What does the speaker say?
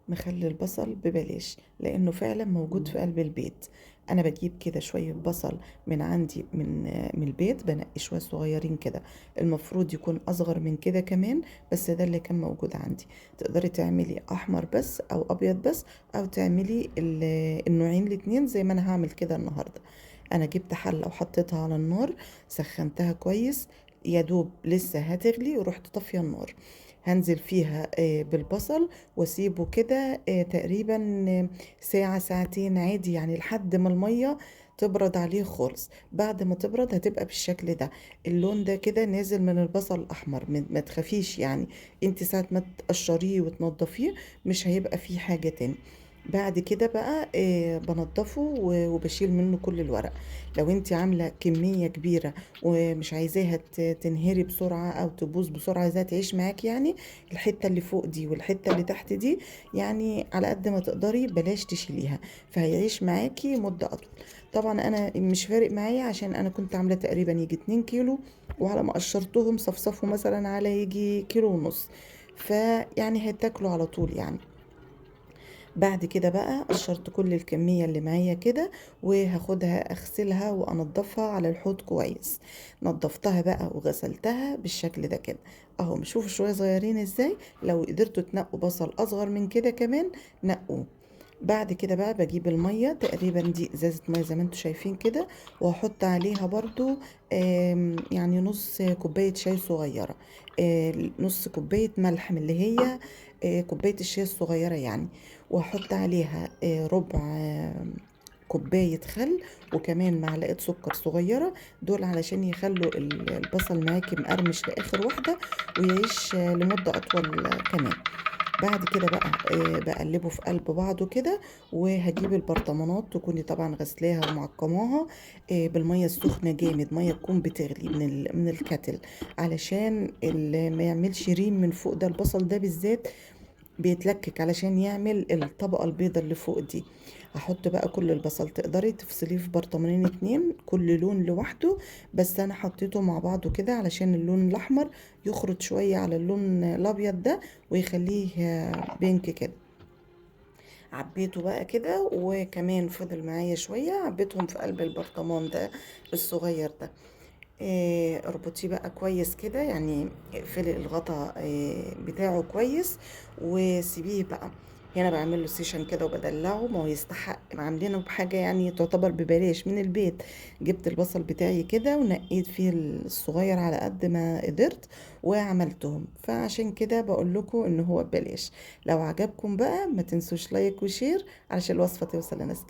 مخلي البصل ببلاش، لانه فعلا موجود في قلب البيت. انا بجيب كده شوية بصل من عندي من البيت، بنقي شوية صغيرين كده، المفروض يكون اصغر من كده كمان، بس ده اللي كان موجود عندي. تقدري تعملي احمر بس او ابيض بس، او تعملي النوعين الاتنين زي ما انا هعمل كده النهاردة. انا جبت حلة وحطيتها على النار، سخنتها كويس، يا دوب لسه هتغلي ورحت طافية النار. هنزل فيها بالبصل، واسيبه كده تقريبا ساعة ساعتين عادي، يعني لحد ما المية تبرد عليه خالص. بعد ما تبرد هتبقى بالشكل ده، اللون ده كده نازل من البصل الاحمر، ما تخافيش يعني. انت ساعة ما تقشريه وتنضفيه مش هيبقى فيه حاجة تاني. بعد كده بقى بنضفه وبشيل منه كل الورق. لو انت عاملة كمية كبيرة ومش عايزاها تنهري بسرعة او تبوظ بسرعة، عايزاها تعيش معاك يعني، الحتة اللي فوق دي والحتة اللي تحت دي، يعني على قد ما تقدري بلاش تشيليها، فهيعيش معاكي مدة اطول. طبعا انا مش فارق معايا، عشان انا كنت عاملة تقريبا يجي 2 كيلو، وعلى ما قشرتهم صفصفوا مثلا على يجي كيلو ونص، فيعني هيتاكلوا على طول يعني. بعد كده بقى قشرت كل الكمية اللي معايا كده، وهاخدها اغسلها وانضفها على الحوض كويس. نضفتها بقى وغسلتها بالشكل ده كده اهو، شوفوا شوية صغيرين ازاي. لو قدرتوا تنقوا بصل اصغر من كده كمان نقوه. بعد كده بقى بجيب المية، تقريبا دي ازازة مية زي ما انتوا شايفين كده، وهحط عليها برضو يعني نص كوباية شاي صغيرة، نص كوباية ملح من اللي هي كوباية الشاي الصغيرة يعني، وهحط عليها ربع كوباية خل، وكمان معلقة سكر صغيرة، دول علشان يخلوا البصل معاكي مقرمش لآخر واحدة، ويعيش لمدة أطول كمان. بعد كده بقى بقلبه في قلب بعضه كده، وهجيب البرطمانات تكوني طبعا غسلاها ومعقماها بالميه السخنه جامد، ميه تكون بتغلي من الكتل، علشان ما يعملش ريم من فوق، ده البصل ده بالذات بيتلكك علشان يعمل الطبقة البيضة اللي فوق دي. هحط بقى كل البصل، تقدري تفصليه في برطمانين اتنين كل لون لوحده، بس انا حطيته مع بعضه كده علشان اللون الاحمر يخرج شوية على اللون الابيض ده، ويخليه بينك كده. عبيته بقى كده، وكمان فضل معايا شوية، عبيتهم في قلب البرطمان ده الصغير ده. اربطيه بقى كويس كده، يعني اقفلي الغطا بتاعه كويس، وسيبيه بقى. هنا بعمل له سيشن كده وبدلعه، ما هو يستحق، عاملينه بحاجه يعني تعتبر ببلاش من البيت. جبت البصل بتاعي كده ونقيت فيه الصغير على قد ما قدرت وعملتهم، فعشان كده بقول لكم ان هو ببلاش. لو عجبكم بقى ما تنسوش لايك وشير علشان الوصفه توصل لناس كتير.